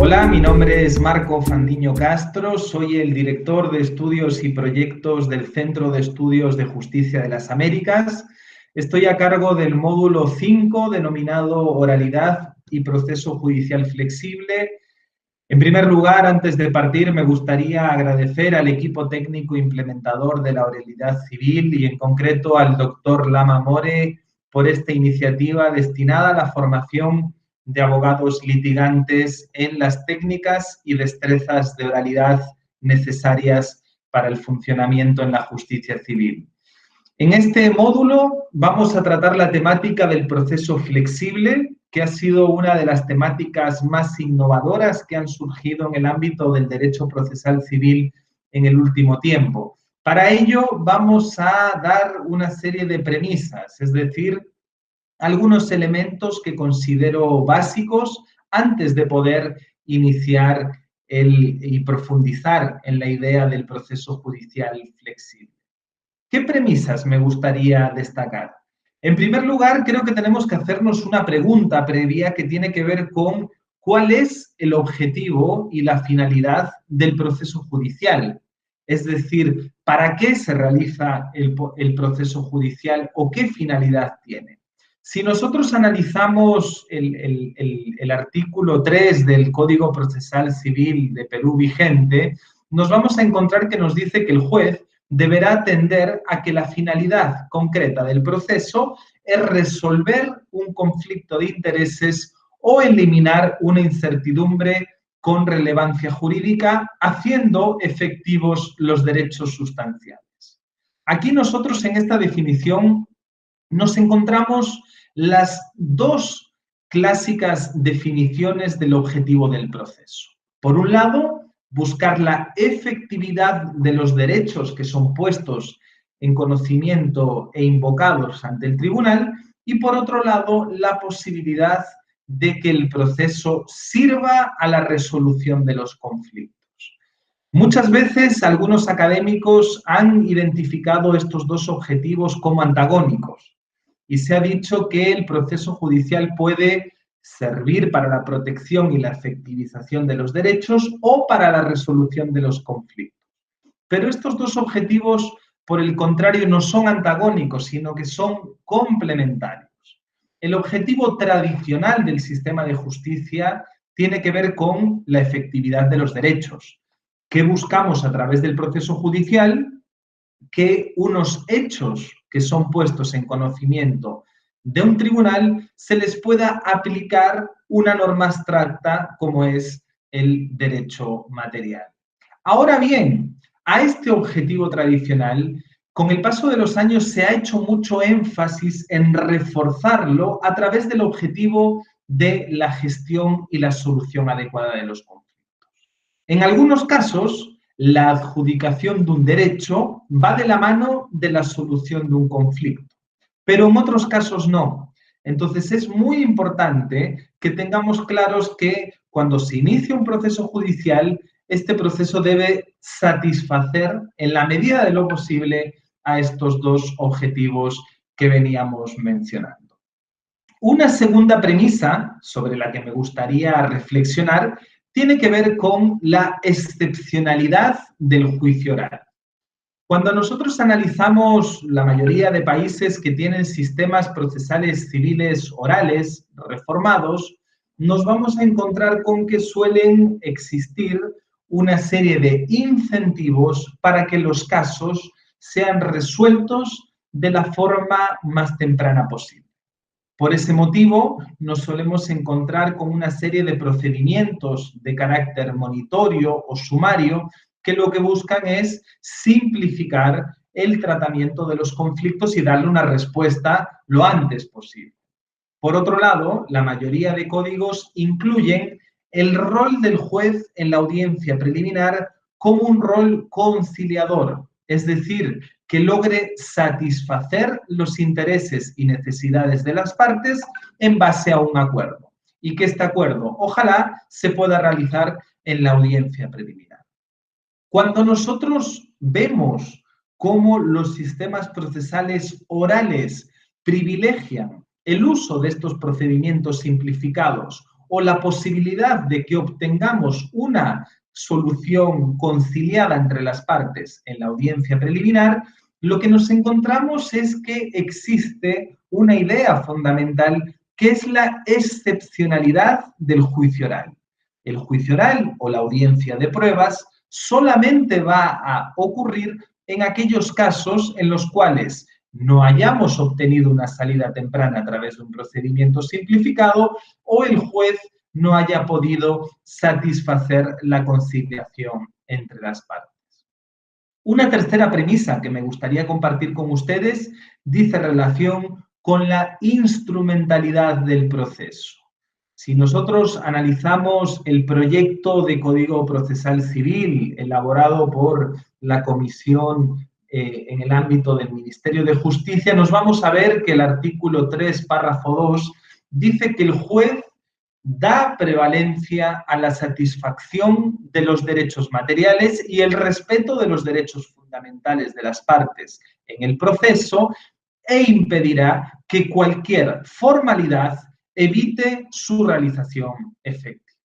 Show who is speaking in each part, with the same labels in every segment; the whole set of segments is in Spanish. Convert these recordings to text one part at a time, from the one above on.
Speaker 1: Hola, mi nombre es Marco Fandiño Castro, soy el director de estudios y proyectos del Centro de Estudios de Justicia de las Américas. Estoy a cargo del módulo 5 denominado Oralidad y Proceso Judicial Flexible. En primer lugar, antes de partir, me gustaría agradecer al equipo técnico implementador de la oralidad civil y en concreto al doctor Lama More por esta iniciativa destinada a la formación de abogados litigantes en las técnicas y destrezas de oralidad necesarias para el funcionamiento en la justicia civil. En este módulo vamos a tratar la temática del proceso flexible, que ha sido una de las temáticas más innovadoras que han surgido en el ámbito del derecho procesal civil en el último tiempo. Para ello vamos a dar una serie de premisas, es decir, algunos elementos que considero básicos antes de poder iniciar y profundizar en la idea del proceso judicial flexible. ¿Qué premisas me gustaría destacar? En primer lugar, creo que tenemos que hacernos una pregunta previa que tiene que ver con cuál es el objetivo y la finalidad del proceso judicial. Es decir, ¿para qué se realiza el proceso judicial o qué finalidad tiene? Si nosotros analizamos el artículo 3 del Código Procesal Civil de Perú vigente, nos vamos a encontrar que nos dice que el juez deberá atender a que la finalidad concreta del proceso es resolver un conflicto de intereses o eliminar una incertidumbre con relevancia jurídica, haciendo efectivos los derechos sustanciales. Aquí nosotros en esta definición nos encontramos las dos clásicas definiciones del objetivo del proceso. Por un lado, buscar la efectividad de los derechos que son puestos en conocimiento e invocados ante el tribunal y, por otro lado, la posibilidad de que el proceso sirva a la resolución de los conflictos. Muchas veces algunos académicos han identificado estos dos objetivos como antagónicos y se ha dicho que el proceso judicial puede servir para la protección y la efectivización de los derechos o para la resolución de los conflictos. Pero estos dos objetivos, por el contrario, no son antagónicos, sino que son complementarios. El objetivo tradicional del sistema de justicia tiene que ver con la efectividad de los derechos. ¿Qué buscamos a través del proceso judicial? Que unos hechos que son puestos en conocimiento de un tribunal se les pueda aplicar una norma abstracta como es el derecho material. Ahora bien, a este objetivo tradicional, con el paso de los años se ha hecho mucho énfasis en reforzarlo a través del objetivo de la gestión y la solución adecuada de los conflictos. En algunos casos, la adjudicación de un derecho va de la mano de la solución de un conflicto, pero en otros casos no. Entonces es muy importante que tengamos claros que cuando se inicia un proceso judicial, este proceso debe satisfacer en la medida de lo posible a estos dos objetivos que veníamos mencionando. Una segunda premisa sobre la que me gustaría reflexionar tiene que ver con la excepcionalidad del juicio oral. Cuando nosotros analizamos la mayoría de países que tienen sistemas procesales civiles orales reformados, nos vamos a encontrar con que suelen existir una serie de incentivos para que los casos sean resueltos de la forma más temprana posible. Por ese motivo, nos solemos encontrar con una serie de procedimientos de carácter monitorio o sumario que lo que buscan es simplificar el tratamiento de los conflictos y darle una respuesta lo antes posible. Por otro lado, la mayoría de códigos incluyen el rol del juez en la audiencia preliminar como un rol conciliador, es decir, que logre satisfacer los intereses y necesidades de las partes en base a un acuerdo y que este acuerdo, ojalá, se pueda realizar en la audiencia preliminar. Cuando nosotros vemos cómo los sistemas procesales orales privilegian el uso de estos procedimientos simplificados o la posibilidad de que obtengamos una solución conciliada entre las partes en la audiencia preliminar, lo que nos encontramos es que existe una idea fundamental que es la excepcionalidad del juicio oral. El juicio oral o la audiencia de pruebas solamente va a ocurrir en aquellos casos en los cuales no hayamos obtenido una salida temprana a través de un procedimiento simplificado o el juez no haya podido satisfacer la conciliación entre las partes. Una tercera premisa que me gustaría compartir con ustedes dice relación con la instrumentalidad del proceso. Si nosotros analizamos el proyecto de Código Procesal Civil elaborado por la Comisión en el ámbito del Ministerio de Justicia, nos vamos a ver que el artículo 3, párrafo 2, dice que el juez da prevalencia a la satisfacción de los derechos materiales y el respeto de los derechos fundamentales de las partes en el proceso e impedirá que cualquier formalidad evite su realización efectiva.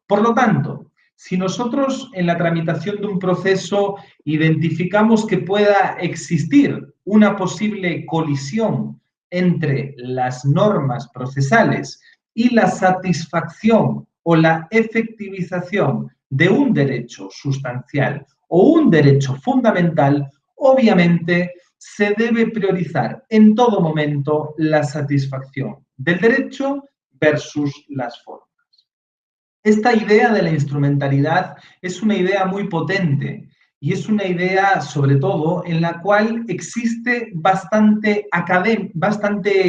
Speaker 1: Por lo tanto, si nosotros en la tramitación de un proceso identificamos que pueda existir una posible colisión entre las normas procesales y la satisfacción o la efectivización de un derecho sustancial o un derecho fundamental, obviamente se debe priorizar en todo momento la satisfacción del derecho versus las formas. Esta idea de la instrumentalidad es una idea muy potente y es una idea, sobre todo, en la cual existe bastante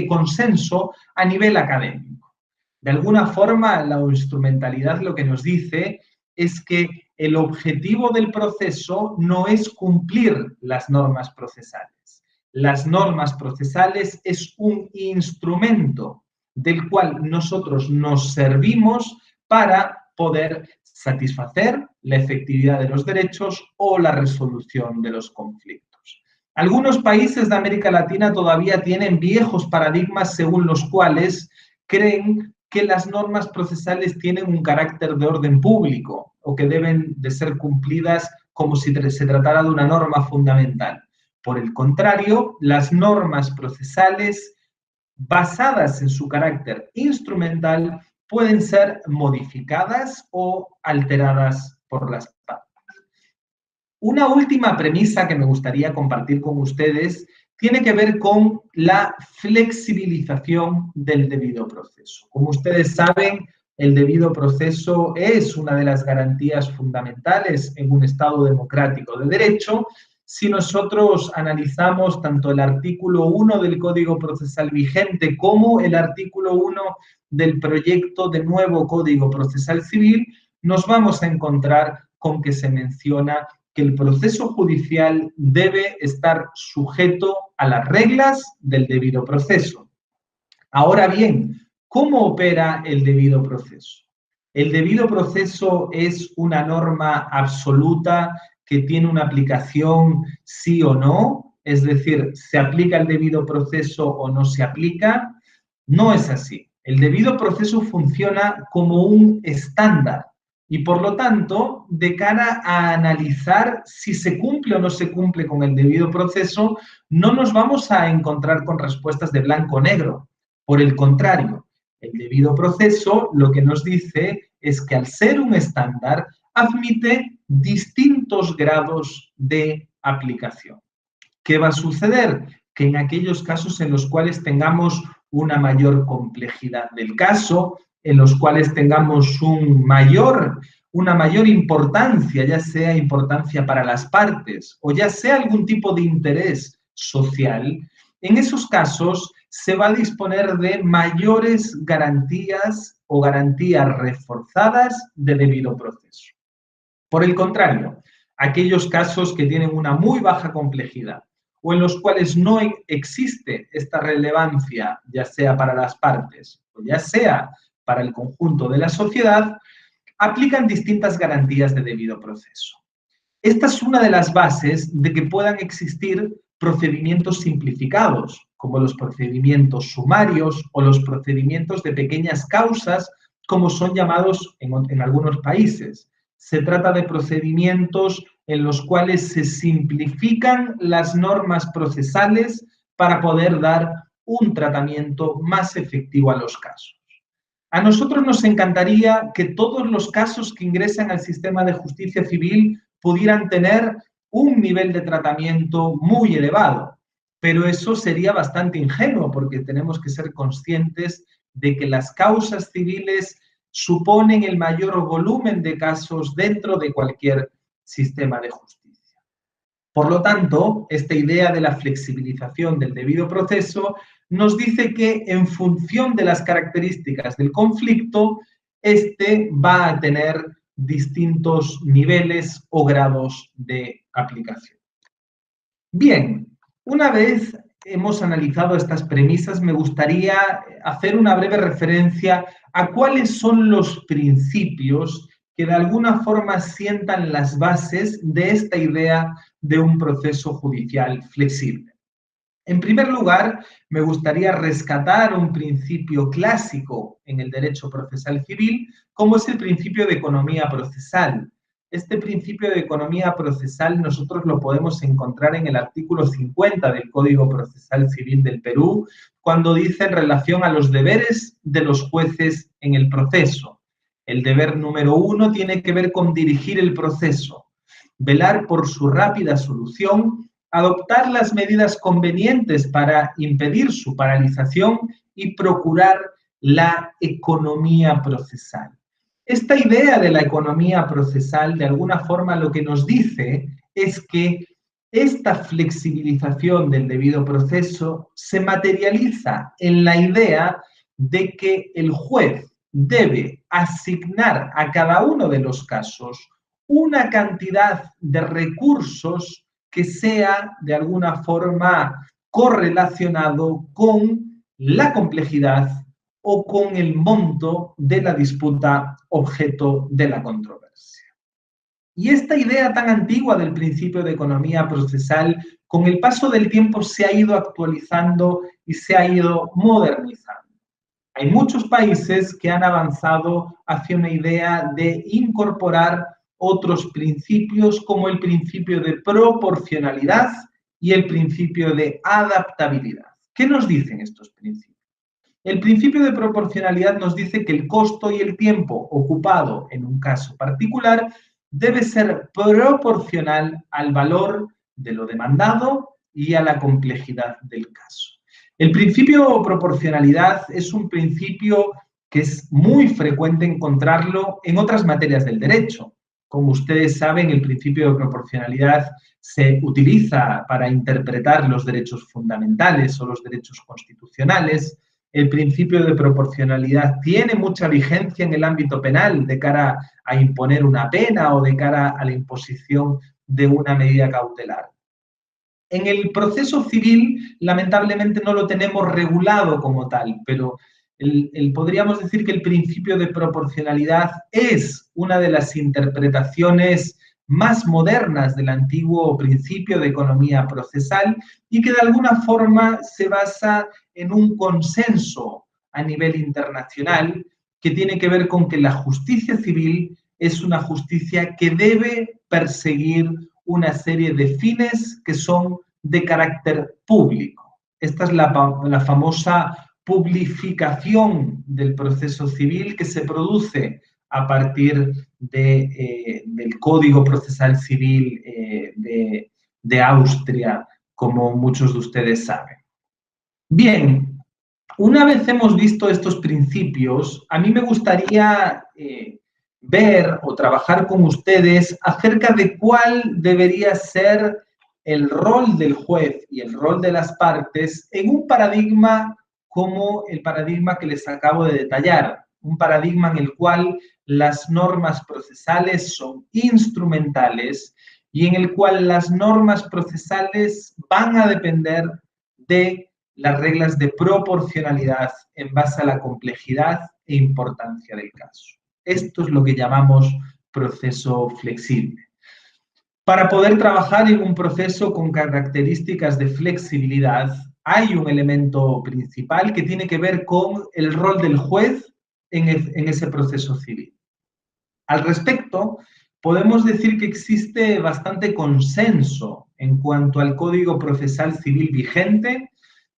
Speaker 1: consenso a nivel académico. De alguna forma, la instrumentalidad lo que nos dice es que el objetivo del proceso no es cumplir las normas procesales. Las normas procesales es un instrumento del cual nosotros nos servimos para poder satisfacer la efectividad de los derechos o la resolución de los conflictos. Algunos países de América Latina todavía tienen viejos paradigmas según los cuales creen que las normas procesales tienen un carácter de orden público o que deben de ser cumplidas como si se tratara de una norma fundamental. Por el contrario, las normas procesales basadas en su carácter instrumental pueden ser modificadas o alteradas por las partes. Una última premisa que me gustaría compartir con ustedes tiene que ver con la flexibilización del debido proceso. Como ustedes saben, el debido proceso es una de las garantías fundamentales en un Estado democrático de derecho. Si nosotros analizamos tanto el artículo 1 del Código Procesal vigente como el artículo 1 del proyecto de nuevo Código Procesal Civil, nos vamos a encontrar con que se menciona que el proceso judicial debe estar sujeto a las reglas del debido proceso. Ahora bien, ¿cómo opera el debido proceso? El debido proceso es una norma absoluta que tiene una aplicación sí o no, es decir, ¿se aplica el debido proceso o no se aplica? No es así. El debido proceso funciona como un estándar y, por lo tanto, de cara a analizar si se cumple o no se cumple con el debido proceso, no nos vamos a encontrar con respuestas de blanco o negro. Por el contrario, el debido proceso lo que nos dice es que al ser un estándar admite distintos grados de aplicación. ¿Qué va a suceder? Que en aquellos casos en los cuales tengamos una mayor complejidad del caso, en los cuales tengamos una mayor importancia, ya sea importancia para las partes o ya sea algún tipo de interés social, en esos casos se va a disponer de mayores garantías o garantías reforzadas de debido proceso. Por el contrario, aquellos casos que tienen una muy baja complejidad o en los cuales no existe esta relevancia, ya sea para las partes o ya sea para el conjunto de la sociedad, aplican distintas garantías de debido proceso. Esta es una de las bases de que puedan existir procedimientos simplificados, como los procedimientos sumarios o los procedimientos de pequeñas causas, como son llamados en algunos países. Se trata de procedimientos en los cuales se simplifican las normas procesales para poder dar un tratamiento más efectivo a los casos. A nosotros nos encantaría que todos los casos que ingresan al sistema de justicia civil pudieran tener un nivel de tratamiento muy elevado, pero eso sería bastante ingenuo porque tenemos que ser conscientes de que las causas civiles suponen el mayor volumen de casos dentro de cualquier sistema de justicia. Por lo tanto, esta idea de la flexibilización del debido proceso nos dice que en función de las características del conflicto, este va a tener distintos niveles o grados de aplicación. Bien, una vez hemos analizado estas premisas, me gustaría hacer una breve referencia a cuáles son los principios que de alguna forma sientan las bases de esta idea de un proceso judicial flexible. En primer lugar, me gustaría rescatar un principio clásico en el derecho procesal civil, como es el principio de economía procesal. Este principio de economía procesal nosotros lo podemos encontrar en el artículo 50 del Código Procesal Civil del Perú, cuando dice en relación a los deberes de los jueces en el proceso. El deber número 1 tiene que ver con dirigir el proceso, velar por su rápida solución, adoptar las medidas convenientes para impedir su paralización y procurar la economía procesal. Esta idea de la economía procesal, de alguna forma, lo que nos dice es que esta flexibilización del debido proceso se materializa en la idea de que el juez debe asignar a cada uno de los casos una cantidad de recursos que sea de alguna forma correlacionado con la complejidad o con el monto de la disputa objeto de la controversia. Y esta idea tan antigua del principio de economía procesal, con el paso del tiempo se ha ido actualizando y se ha ido modernizando. Hay muchos países que han avanzado hacia una idea de incorporar otros principios como el principio de proporcionalidad y el principio de adaptabilidad. ¿Qué nos dicen estos principios? El principio de proporcionalidad nos dice que el costo y el tiempo ocupado en un caso particular debe ser proporcional al valor de lo demandado y a la complejidad del caso. El principio de proporcionalidad es un principio que es muy frecuente encontrarlo en otras materias del derecho. Como ustedes saben, el principio de proporcionalidad se utiliza para interpretar los derechos fundamentales o los derechos constitucionales. El principio de proporcionalidad tiene mucha vigencia en el ámbito penal de cara a imponer una pena o de cara a la imposición de una medida cautelar. En el proceso civil, lamentablemente, no lo tenemos regulado como tal, pero podríamos decir que el principio de proporcionalidad es una de las interpretaciones más modernas del antiguo principio de economía procesal y que de alguna forma se basa en un consenso a nivel internacional que tiene que ver con que la justicia civil es una justicia que debe perseguir una serie de fines que son de carácter público. Esta es la famosa publificación del proceso civil que se produce a partir del Código Procesal Civil de Austria, como muchos de ustedes saben. Bien, una vez hemos visto estos principios, a mí me gustaría ver o trabajar con ustedes acerca de cuál debería ser el rol del juez y el rol de las partes en un paradigma como el paradigma que les acabo de detallar, un paradigma en el cual las normas procesales son instrumentales y en el cual las normas procesales van a depender de las reglas de proporcionalidad en base a la complejidad e importancia del caso. Esto es lo que llamamos proceso flexible. Para poder trabajar en un proceso con características de flexibilidad, hay un elemento principal que tiene que ver con el rol del juez en ese proceso civil. Al respecto, podemos decir que existe bastante consenso en cuanto al Código Procesal Civil vigente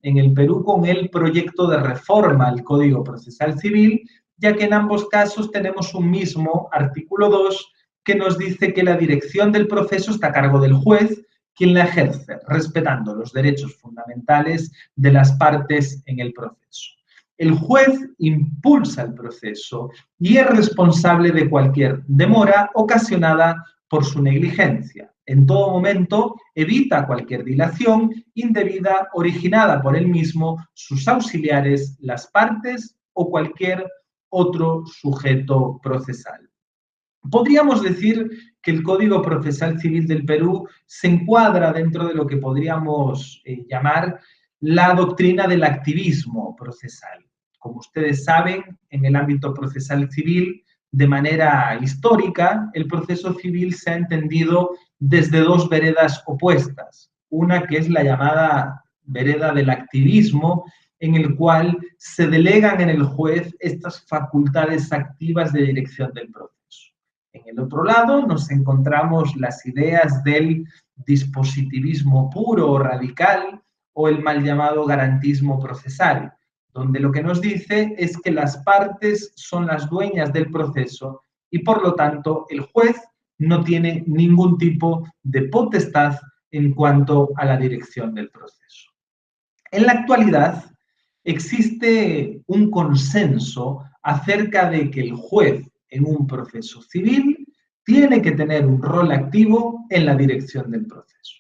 Speaker 1: en el Perú con el proyecto de reforma al Código Procesal Civil, ya que en ambos casos tenemos un mismo artículo 2 que nos dice que la dirección del proceso está a cargo del juez, quien la ejerce, respetando los derechos fundamentales de las partes en el proceso. El juez impulsa el proceso y es responsable de cualquier demora ocasionada por su negligencia. En todo momento evita cualquier dilación indebida originada por él mismo, sus auxiliares, las partes o cualquier otro sujeto procesal. Podríamos decir que el Código Procesal Civil del Perú se encuadra dentro de lo que podríamos llamar la doctrina del activismo procesal. Como ustedes saben, en el ámbito procesal civil, de manera histórica, el proceso civil se ha entendido desde dos veredas opuestas. Una que es la llamada vereda del activismo, en el cual se delegan en el juez estas facultades activas de dirección del proceso. En el otro lado nos encontramos las ideas del dispositivismo puro o radical o el mal llamado garantismo procesal, donde lo que nos dice es que las partes son las dueñas del proceso y por lo tanto el juez no tiene ningún tipo de potestad en cuanto a la dirección del proceso. En la actualidad existe un consenso acerca de que el juez en un proceso civil tiene que tener un rol activo en la dirección del proceso.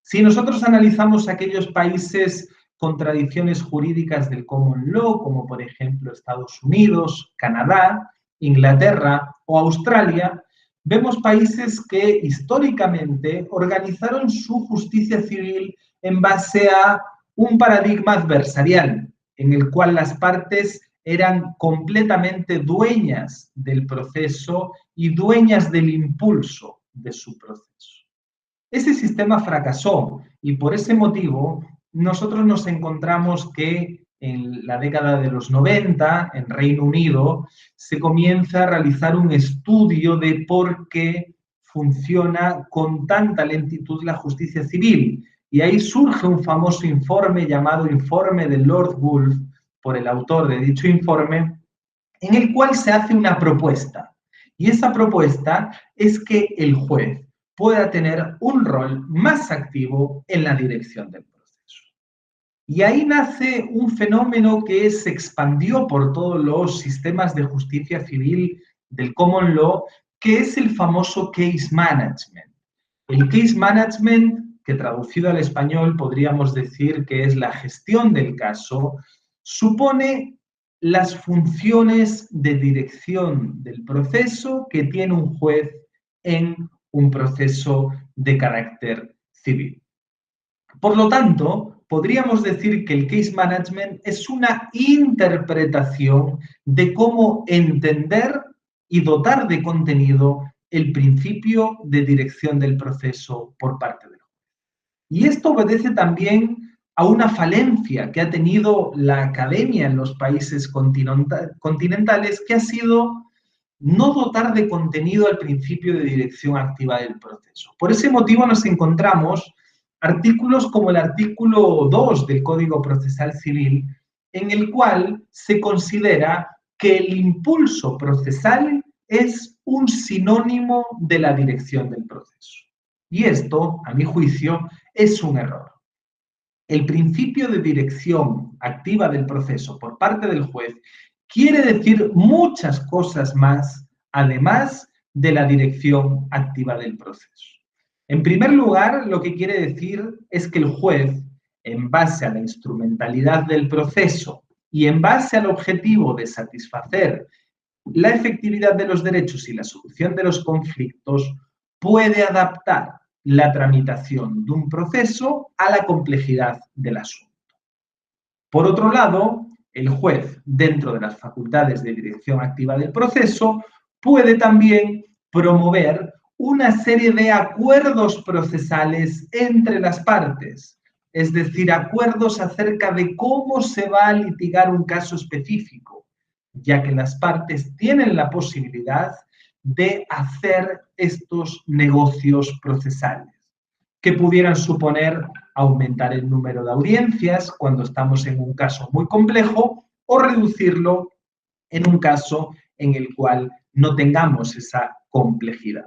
Speaker 1: Si nosotros analizamos aquellos países con tradiciones jurídicas del common law, como por ejemplo Estados Unidos, Canadá, Inglaterra o Australia, vemos países que históricamente organizaron su justicia civil en base a un paradigma adversarial, en el cual las partes eran completamente dueñas del proceso y dueñas del impulso de su proceso. Ese sistema fracasó y por ese motivo nosotros nos encontramos que en la década de los 90, en Reino Unido, se comienza a realizar un estudio de por qué funciona con tanta lentitud la justicia civil. Y ahí surge un famoso informe llamado Informe de Lord Woolf, por el autor de dicho informe, en el cual se hace una propuesta. Y esa propuesta es que el juez pueda tener un rol más activo en la dirección del proceso. Y ahí nace un fenómeno que se expandió por todos los sistemas de justicia civil del common law, que es el famoso case management. El case management, que traducido al español podríamos decir que es la gestión del caso, supone las funciones de dirección del proceso que tiene un juez en un proceso de carácter civil. Por lo tanto, podríamos decir que el case management es una interpretación de cómo entender y dotar de contenido el principio de dirección del proceso por parte del juez. Y esto obedece también a una falencia que ha tenido la academia en los países continentales, que ha sido no dotar de contenido al principio de dirección activa del proceso. Por ese motivo nos encontramos artículos como el artículo 2 del Código Procesal Civil, en el cual se considera que el impulso procesal es un sinónimo de la dirección del proceso. Y esto, a mi juicio, es un error. El principio de dirección activa del proceso por parte del juez quiere decir muchas cosas más, además de la dirección activa del proceso. En primer lugar, lo que quiere decir es que el juez, en base a la instrumentalidad del proceso y en base al objetivo de satisfacer la efectividad de los derechos y la solución de los conflictos, puede adaptar la tramitación de un proceso a la complejidad del asunto. Por otro lado, el juez, dentro de las facultades de dirección activa del proceso, puede también promover una serie de acuerdos procesales entre las partes, es decir, acuerdos acerca de cómo se va a litigar un caso específico, ya que las partes tienen la posibilidad de hacer estos negocios procesales, que pudieran suponer aumentar el número de audiencias cuando estamos en un caso muy complejo o reducirlo en un caso en el cual no tengamos esa complejidad.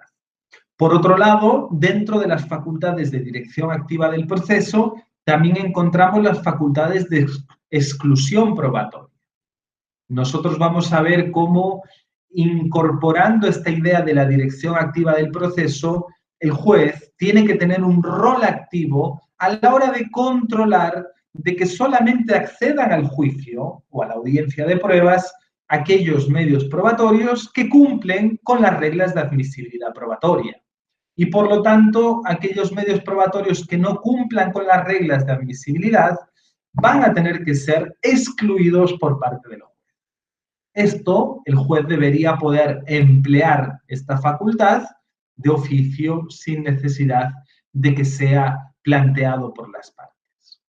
Speaker 1: Por otro lado, dentro de las facultades de dirección activa del proceso, también encontramos las facultades de exclusión probatoria. Nosotros vamos a ver cómo, incorporando esta idea de la dirección activa del proceso, el juez tiene que tener un rol activo a la hora de controlar de que solamente accedan al juicio o a la audiencia de pruebas aquellos medios probatorios que cumplen con las reglas de admisibilidad probatoria. Y por lo tanto, aquellos medios probatorios que no cumplan con las reglas de admisibilidad van a tener que ser excluidos por parte del juez. Esto, el juez debería poder emplear esta facultad de oficio sin necesidad de que sea planteado por las partes.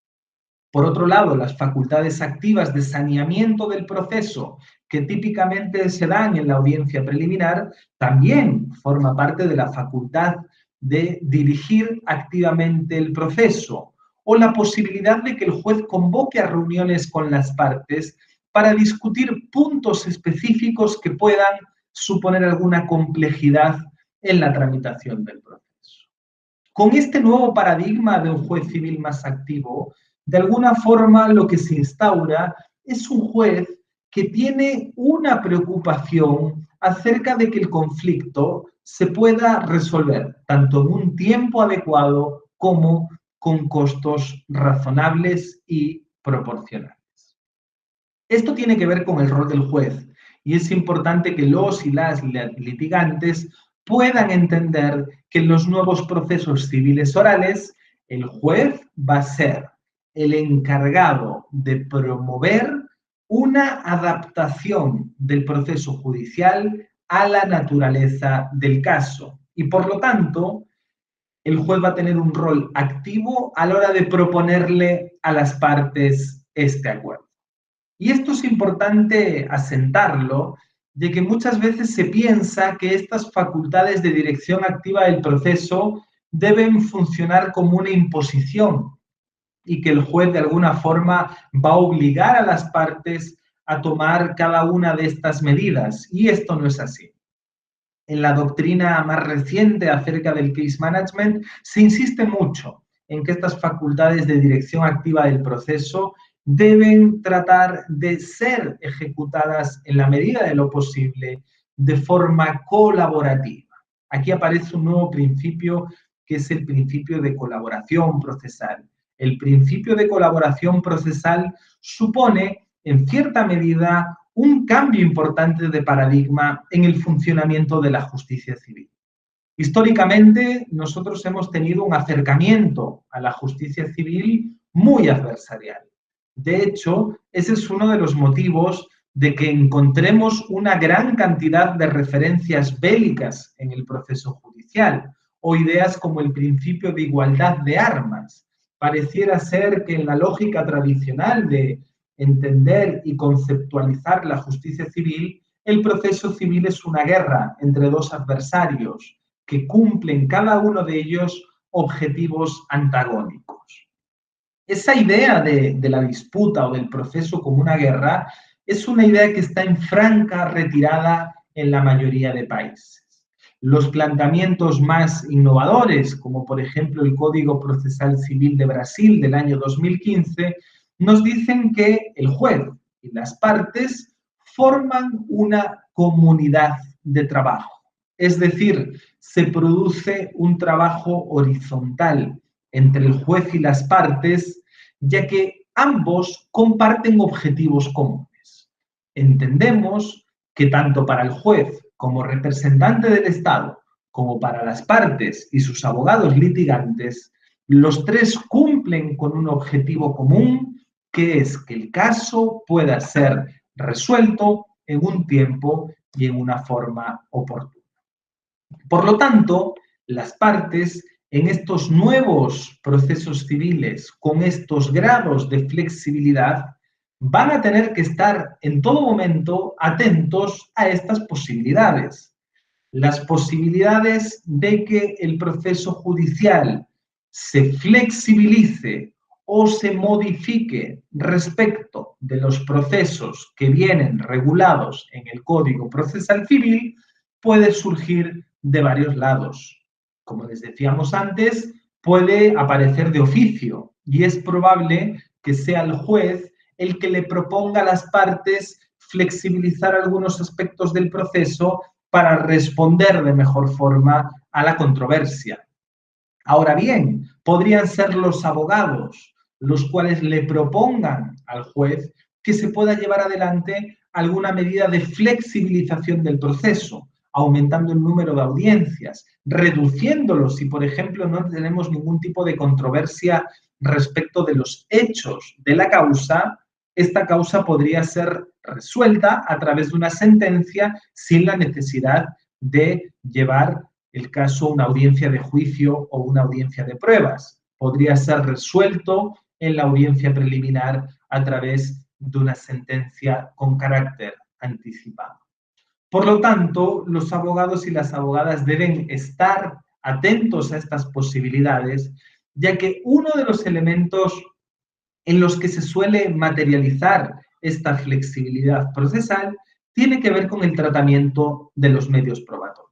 Speaker 1: Por otro lado, las facultades activas de saneamiento del proceso, que típicamente se dan en la audiencia preliminar, también forma parte de la facultad de dirigir activamente el proceso, o la posibilidad de que el juez convoque a reuniones con las partes para discutir puntos específicos que puedan suponer alguna complejidad en la tramitación del proceso. Con este nuevo paradigma de un juez civil más activo, de alguna forma lo que se instaura es un juez que tiene una preocupación acerca de que el conflicto se pueda resolver tanto en un tiempo adecuado como con costos razonables y proporcionales. Esto tiene que ver con el rol del juez y es importante que los y las litigantes puedan entender que en los nuevos procesos civiles orales el juez va a ser el encargado de promover una adaptación del proceso judicial a la naturaleza del caso y por lo tanto el juez va a tener un rol activo a la hora de proponerle a las partes este acuerdo. Y esto es importante asentarlo, de que muchas veces se piensa que estas facultades de dirección activa del proceso deben funcionar como una imposición y que el juez de alguna forma va a obligar a las partes a tomar cada una de estas medidas. Y esto no es así. En la doctrina más reciente acerca del case management se insiste mucho en que estas facultades de dirección activa del proceso deben tratar de ser ejecutadas en la medida de lo posible de forma colaborativa. Aquí aparece un nuevo principio que es el principio de colaboración procesal. El principio de colaboración procesal supone, en cierta medida, un cambio importante de paradigma en el funcionamiento de la justicia civil. Históricamente, nosotros hemos tenido un acercamiento a la justicia civil muy adversarial. De hecho, ese es uno de los motivos de que encontremos una gran cantidad de referencias bélicas en el proceso judicial o ideas como el principio de igualdad de armas. Pareciera ser que en la lógica tradicional de entender y conceptualizar la justicia civil, el proceso civil es una guerra entre dos adversarios que cumplen cada uno de ellos objetivos antagónicos. Esa idea de la disputa o del proceso como una guerra es una idea que está en franca retirada en la mayoría de países. Los planteamientos más innovadores, como por ejemplo el Código Procesal Civil de Brasil del año 2015, nos dicen que el juez y las partes forman una comunidad de trabajo. Es decir, se produce un trabajo horizontal entre el juez y las partes, ya que ambos comparten objetivos comunes. Entendemos que tanto para el juez como representante del Estado, como para las partes y sus abogados litigantes, los tres cumplen con un objetivo común, que es que el caso pueda ser resuelto en un tiempo y en una forma oportuna. Por lo tanto, las partes en estos nuevos procesos civiles, con estos grados de flexibilidad, van a tener que estar en todo momento atentos a estas posibilidades. Las posibilidades de que el proceso judicial se flexibilice o se modifique respecto de los procesos que vienen regulados en el Código Procesal Civil puede surgir de varios lados. Como les decíamos antes, puede aparecer de oficio y es probable que sea el juez el que le proponga a las partes flexibilizar algunos aspectos del proceso para responder de mejor forma a la controversia. Ahora bien, podrían ser los abogados los cuales le propongan al juez que se pueda llevar adelante alguna medida de flexibilización del proceso, aumentando el número de audiencias, reduciéndolo si, por ejemplo, no tenemos ningún tipo de controversia respecto de los hechos de la causa. Esta causa podría ser resuelta a través de una sentencia sin la necesidad de llevar el caso a una audiencia de juicio o una audiencia de pruebas. Podría ser resuelto en la audiencia preliminar a través de una sentencia con carácter anticipado. Por lo tanto, los abogados y las abogadas deben estar atentos a estas posibilidades, ya que uno de los elementos en los que se suele materializar esta flexibilidad procesal tiene que ver con el tratamiento de los medios probatorios.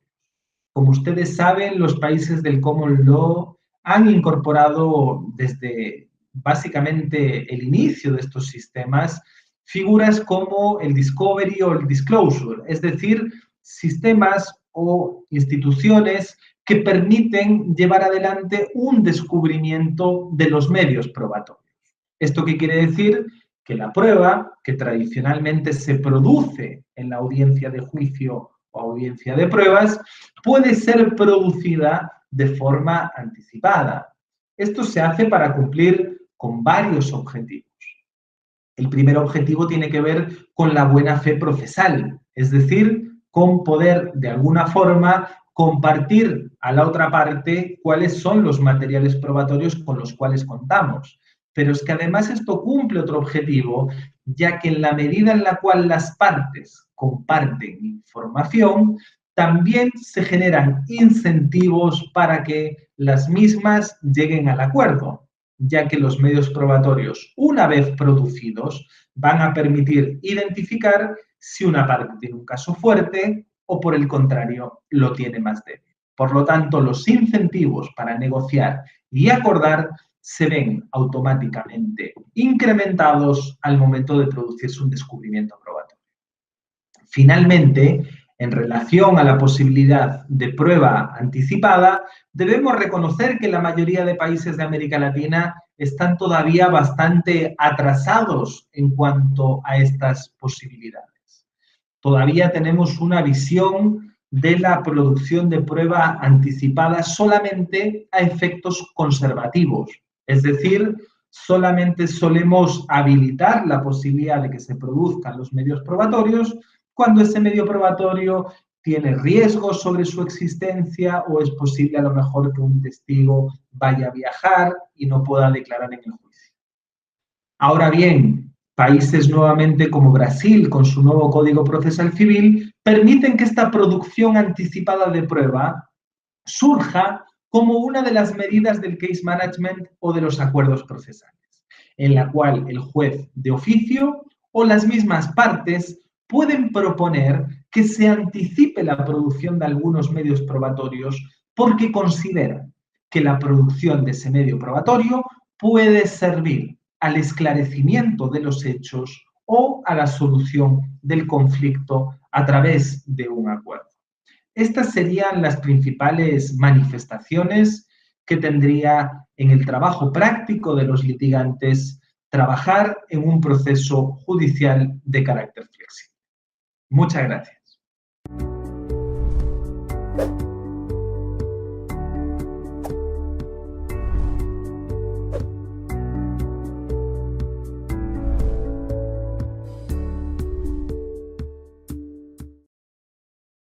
Speaker 1: Como ustedes saben, los países del Common Law han incorporado desde básicamente el inicio de estos sistemas figuras como el discovery o el disclosure, es decir, sistemas o instituciones que permiten llevar adelante un descubrimiento de los medios probatorios. ¿Esto qué quiere decir? Que la prueba, que tradicionalmente se produce en la audiencia de juicio o audiencia de pruebas, puede ser producida de forma anticipada. Esto se hace para cumplir con varios objetivos. El primer objetivo tiene que ver con la buena fe procesal, es decir, con poder de alguna forma compartir a la otra parte cuáles son los materiales probatorios con los cuales contamos. Pero es que además esto cumple otro objetivo, ya que en la medida en la cual las partes comparten información, también se generan incentivos para que las mismas lleguen al acuerdo, ya que los medios probatorios, una vez producidos, van a permitir identificar si una parte tiene un caso fuerte o, por el contrario, lo tiene más débil. Por lo tanto, los incentivos para negociar y acordar se ven automáticamente incrementados al momento de producirse un descubrimiento probatorio. Finalmente, en relación a la posibilidad de prueba anticipada, debemos reconocer que la mayoría de países de América Latina están todavía bastante atrasados en cuanto a estas posibilidades. Todavía tenemos una visión de la producción de prueba anticipada solamente a efectos conservativos, es decir, solamente solemos habilitar la posibilidad de que se produzcan los medios probatorios cuando ese medio probatorio tiene riesgos sobre su existencia o es posible a lo mejor que un testigo vaya a viajar y no pueda declarar en el juicio. Ahora bien, países nuevamente como Brasil, con su nuevo Código Procesal Civil, permiten que esta producción anticipada de prueba surja como una de las medidas del case management o de los acuerdos procesales, en la cual el juez de oficio o las mismas partes pueden proponer que se anticipe la producción de algunos medios probatorios porque consideran que la producción de ese medio probatorio puede servir al esclarecimiento de los hechos o a la solución del conflicto a través de un acuerdo. Estas serían las principales manifestaciones que tendría en el trabajo práctico de los litigantes trabajar en un proceso judicial de carácter flexible. Muchas gracias.